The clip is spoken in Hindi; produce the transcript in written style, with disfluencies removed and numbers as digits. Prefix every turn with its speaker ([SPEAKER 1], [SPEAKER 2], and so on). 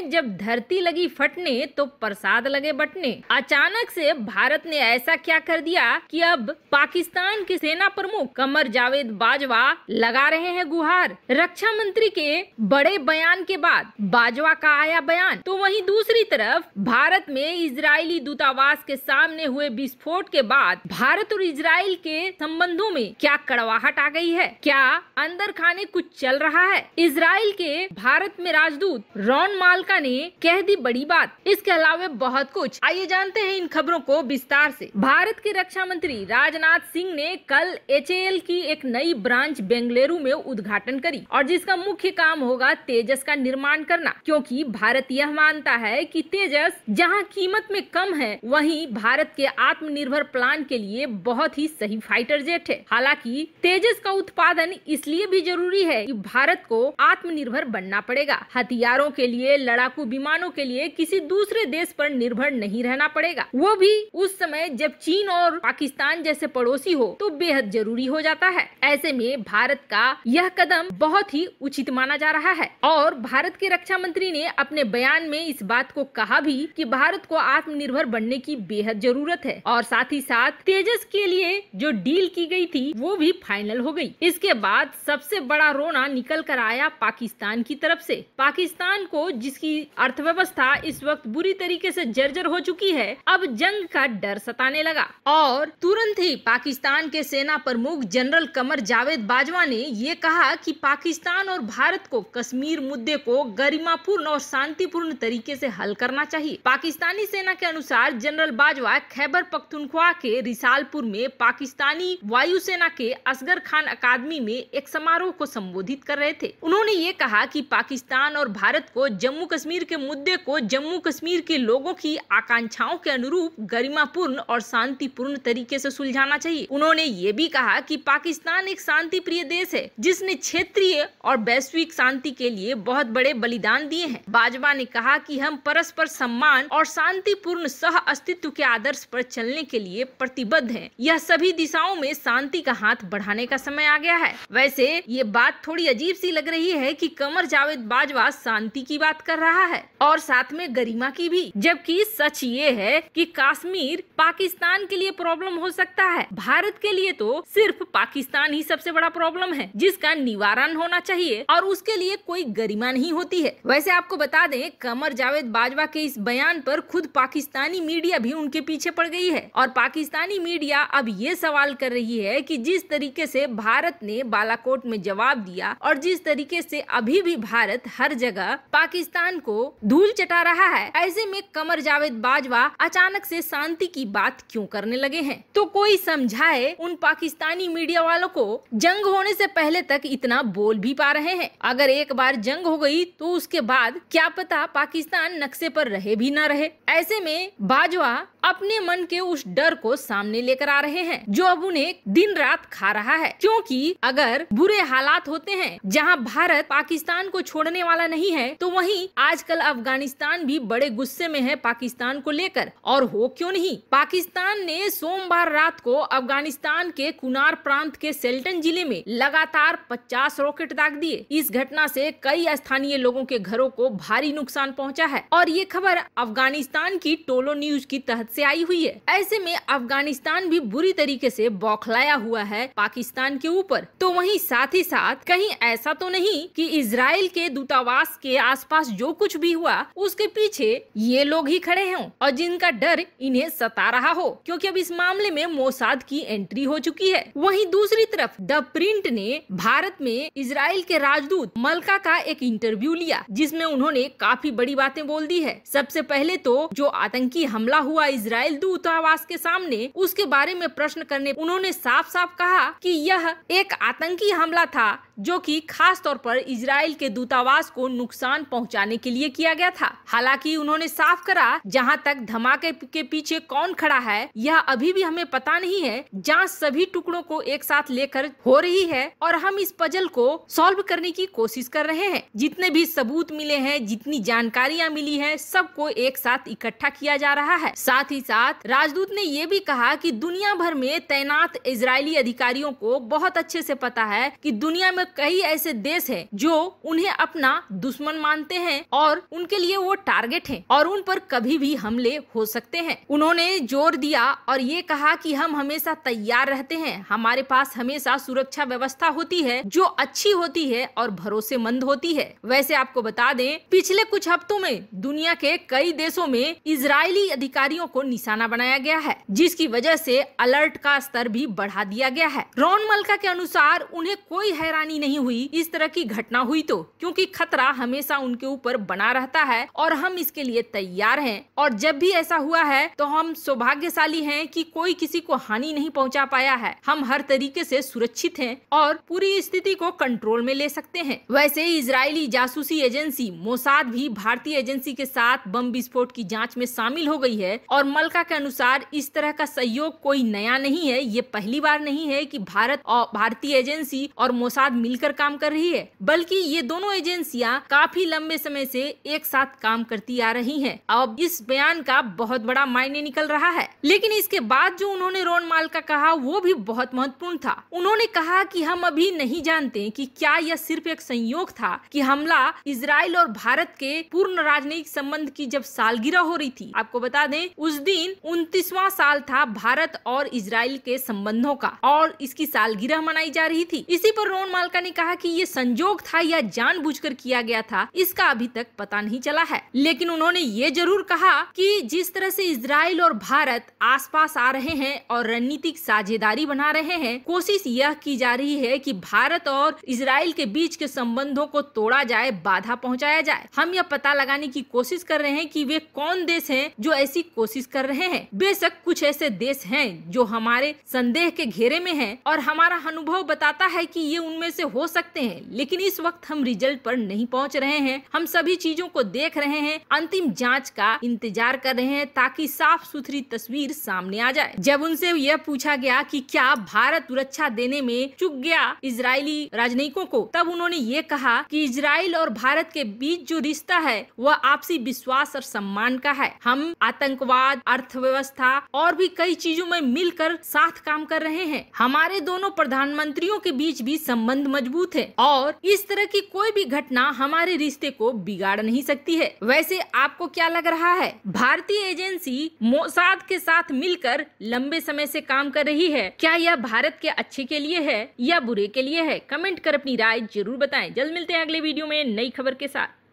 [SPEAKER 1] में जब धरती लगी फटने तो प्रसाद लगे बटने। अचानक से भारत ने ऐसा क्या कर दिया कि अब पाकिस्तान के सेना प्रमुख कमर जावेद बाजवा लगा रहे हैं गुहार। रक्षा मंत्री के बड़े बयान के बाद बाजवा का आया बयान, तो वहीं दूसरी तरफ भारत में इजरायली दूतावास के सामने हुए विस्फोट के बाद भारत और इजराइल के संबंधों में क्या कड़वाहट आ गई है? क्या अंदर खाने कुछ चल रहा है? इजराइल के भारत में राजदूत रॉन माल्का ने कह दी बड़ी बात। इसके अलावा बहुत कुछ, आइए जानते हैं इन खबरों को विस्तार से। भारत के रक्षा मंत्री राजनाथ सिंह ने कल HAL की एक नई ब्रांच बेंगलुरु में उद्घाटन करी और जिसका मुख्य काम होगा तेजस का निर्माण करना, क्योंकि भारत यह मानता है कि तेजस जहां कीमत में कम है वहीं भारत के आत्मनिर्भर प्लान के लिए बहुत ही सही फाइटर जेट है। हालांकि तेजस का उत्पादन इसलिए भी जरूरी है कि भारत को आत्मनिर्भर बनना पड़ेगा। हथियारों के लिए, लड़ाकू विमानों के लिए किसी दूसरे देश पर निर्भर नहीं रहना पड़ेगा, वो भी उस समय जब चीन और पाकिस्तान जैसे पड़ोसी हो तो बेहद जरूरी हो जाता है। ऐसे में भारत का यह कदम बहुत ही उचित माना जा रहा है और भारत के रक्षा मंत्री ने अपने बयान में इस बात को कहा भी कि भारत को आत्मनिर्भर बनने की बेहद जरूरत है और साथ ही साथ तेजस के लिए जो डील की गई थी वो भी फाइनल हो गई। इसके बाद सबसे बड़ा रोना निकल कर आया पाकिस्तान की तरफ से। पाकिस्तान को, जिसकी अर्थव्यवस्था इस वक्त बुरी तरीके से जर्जर हो चुकी है, अब जंग का डर सताने लगा और तुरंत ही पाकिस्तान के सेना प्रमुख जनरल कमर जावेद बाजवा ने ये कहा कि पाकिस्तान और भारत को कश्मीर मुद्दे को गरिमापूर्ण और शांतिपूर्ण तरीके से हल करना चाहिए। पाकिस्तानी सेना के अनुसार जनरल बाजवा खैबर पख्तूनख्वा के रिसालपुर में पाकिस्तानी वायुसेना के असगर खान अकादमी में एक समारोह को संबोधित कर रहे थे। उन्होंने ये कहा कि पाकिस्तान और भारत को जम्मू कश्मीर के मुद्दे को जम्मू कश्मीर के लोगों की आकांक्षाओं के अनुरूप गरिमापूर्ण और शांतिपूर्ण तरीके से सुलझाना चाहिए। उन्होंने ये भी कहा कि पाकिस्तान एक शांति प्रिय देश है जिसने क्षेत्रीय और वैश्विक शांति के लिए बहुत बड़े बलिदान दिए हैं। बाजवा ने कहा कि हम परस्पर सम्मान और शांतिपूर्ण सह अस्तित्व के आदर्श पर चलने के लिए प्रतिबद्ध हैं। यह सभी दिशाओं में शांति का हाथ बढ़ाने का समय आ गया है। वैसे ये बात थोड़ी अजीब सी लग रही है कि कमर जावेद बाजवा शांति की बात कर रहा है और साथ में गरिमा की भी, जबकि सच ये है कि कश्मीर पाकिस्तान के लिए प्रॉब्लम हो सकता है, भारत के लिए तो सिर्फ पाकिस्तान ही सबसे बड़ा प्रॉब्लम है जिसका निवारण होना चाहिए और उसके लिए कोई गरिमा नहीं होती है। वैसे आपको बता दें, कमर जावेद बाजवा के इस बयान पर खुद पाकिस्तानी मीडिया भी उनके पीछे पड़ गई है और पाकिस्तानी मीडिया अब ये सवाल कर रही है कि जिस तरीके से भारत ने बालाकोट में जवाब दिया और जिस तरीके से अभी भी भारत हर जगह पाकिस्तान को धूल चटा रहा है, ऐसे में कमर जावेद बाजवा अचानक से शांति की बात क्यों करने लगे हैं? तो कोई समझाए उन पाकिस्तानी मीडिया वालों को, जंग होने से पहले तक इतना बोल भी पा रहे हैं, अगर एक बार जंग हो गई तो उसके बाद क्या पता पाकिस्तान नक्शे पर रहे भी न रहे। ऐसे में बाजवा अपने मन के उस डर को सामने लेकर आ रहे हैं जो अब उन्हें दिन रात खा रहा है, क्योंकि अगर बुरे हालात होते हैं जहां भारत पाकिस्तान को छोड़ने वाला नहीं है तो वहीं आजकल अफगानिस्तान भी बड़े गुस्से में है पाकिस्तान को लेकर। और हो क्यों नहीं, पाकिस्तान ने सोमवार रात को अफगानिस्तान के कुनार प्रांत के सेल्टन जिले में लगातार 50 रॉकेट दाग दिए। इस घटना से कई स्थानीय लोगों के घरों को भारी नुकसान पहुंचा है और ये खबर अफगानिस्तान की टोलो न्यूज की तहत से आई हुई है। ऐसे में अफगानिस्तान भी बुरी तरीके से बौखलाया हुआ है पाकिस्तान के ऊपर। तो वहीं साथ ही साथ कहीं ऐसा तो नहीं कि इजराइल के दूतावास के आसपास जो कुछ भी हुआ उसके पीछे ये लोग ही खड़े हों और जिनका डर इन्हें सता रहा हो, क्योंकि अब इस मामले में मोसाद की एंट्री हो चुकी है। वहीं दूसरी तरफ द प्रिंट ने भारत में इजराइल के राजदूत मल्का का एक इंटरव्यू लिया जिसमें उन्होंने काफी बड़ी बातें बोल दी है। सबसे पहले तो जो आतंकी हमला हुआ इजराइल दूतावास के सामने, उसके बारे में प्रश्न करने उन्होंने साफ साफ कहा कि यह एक आतंकी हमला था जो कि खास तौर पर इजराइल के दूतावास को नुकसान पहुंचाने के लिए किया गया था। हालांकि उन्होंने साफ करा जहां तक धमाके के पीछे कौन खड़ा है यह अभी भी हमें पता नहीं है। जांच सभी टुकड़ों को एक साथ लेकर हो रही है और हम इस पजल को सॉल्व करने की कोशिश कर रहे हैं। जितने भी सबूत मिले हैं, जितनी जानकारियां मिली हैं, सबको एक साथ इकट्ठा किया जा रहा है। साथ साथ ही साथ राजदूत ने ये भी कहा कि दुनिया भर में तैनात इजरायली अधिकारियों को बहुत अच्छे से पता है कि दुनिया में कई ऐसे देश हैं जो उन्हें अपना दुश्मन मानते हैं और उनके लिए वो टारगेट हैं और उन पर कभी भी हमले हो सकते हैं। उन्होंने जोर दिया और ये कहा कि हम हमेशा तैयार रहते हैं, हमारे पास हमेशा सुरक्षा व्यवस्था होती है जो अच्छी होती है और भरोसेमंद होती है। वैसे आपको बता दें, पिछले कुछ हफ्तों में दुनिया के कई देशों में इजरायली अधिकारियों को निशाना बनाया गया है, जिसकी वजह से अलर्ट का स्तर भी बढ़ा दिया गया है। रॉन मल्का के अनुसार उन्हें कोई हैरानी नहीं हुई इस तरह की घटना हुई तो, क्योंकि खतरा हमेशा उनके ऊपर बना रहता है और हम इसके लिए तैयार हैं। और जब भी ऐसा हुआ है तो हम सौभाग्यशाली हैं कि कोई किसी को हानि नहीं पहुंचा पाया है। हम हर तरीके से सुरक्षित हैं और पूरी स्थिति को कंट्रोल में ले सकते हैं। वैसे इजरायली जासूसी एजेंसी मोसाद भी भारतीय एजेंसी के साथ बम विस्फोट की जांच में शामिल हो गई है और मल्का के अनुसार इस तरह का सहयोग कोई नया नहीं है। ये पहली बार नहीं है कि भारत और भारतीय एजेंसी और मोसाद मिलकर काम कर रही है, बल्कि ये दोनों एजेंसियां काफी लंबे समय से एक साथ काम करती आ रही हैं। अब इस बयान का बहुत बड़ा मायने निकल रहा है। लेकिन इसके बाद जो उन्होंने रॉन मल्का कहा वो भी बहुत महत्वपूर्ण था। उन्होंने कहा कि हम अभी नहीं जानते कि क्या यह सिर्फ एक संयोग था कि हमला इजराइल और भारत के पूर्ण राजनयिक संबंध की जब सालगिरह हो रही थी। आपको बता दें, उस दिन 29वां साल था भारत और इजराइल के संबंधों का और इसकी सालगिरह मनाई जा रही थी। इसी पर रॉन मल्का ने कहा कि ये संयोग था या जानबूझकर किया गया था, इसका अभी तक पता नहीं चला है। लेकिन उन्होंने ये जरूर कहा कि जिस तरह से इजराइल और भारत आसपास आ रहे हैं और रणनीतिक साझेदारी बना रहे हैं, कोशिश यह की जा रही है कि भारत और इजराइल के बीच के संबंधों को तोड़ा जाए, बाधा पहुंचाया जाए। हम यह पता लगाने की कोशिश कर रहे हैं कि वे कौन देश हैं जो ऐसी कोशिश कर रहे हैं। बेशक कुछ ऐसे देश हैं जो हमारे संदेह के घेरे में हैं और हमारा अनुभव बताता है कि ये उनमें से हो सकते हैं, लेकिन इस वक्त हम रिजल्ट पर नहीं पहुंच रहे हैं। हम सभी चीजों को देख रहे हैं, अंतिम जांच का इंतजार कर रहे हैं ताकि साफ सुथरी तस्वीर सामने आ जाए। जब उनसे यह पूछा गया कि क्या भारत सुरक्षा देने में चूक गया इजरायली राजनयिकों को, तब उन्होंने ये कहा कि इजराइल और भारत के बीच जो रिश्ता है वह आपसी विश्वास और सम्मान का है। हम आतंकवाद, अर्थव्यवस्था और भी कई चीजों में मिलकर साथ काम कर रहे हैं। हमारे दोनों प्रधानमंत्रियों के बीच भी संबंध मजबूत है और इस तरह की कोई भी घटना हमारे रिश्ते को बिगाड़ नहीं सकती है। वैसे आपको क्या लग रहा है, भारतीय एजेंसी मोसाद के साथ मिलकर लंबे समय से काम कर रही है, क्या यह भारत के अच्छे के लिए है या बुरे के लिए है? कमेंट कर अपनी राय जरूर बताएं। जल्द मिलते हैं अगले वीडियो में नई खबर के साथ।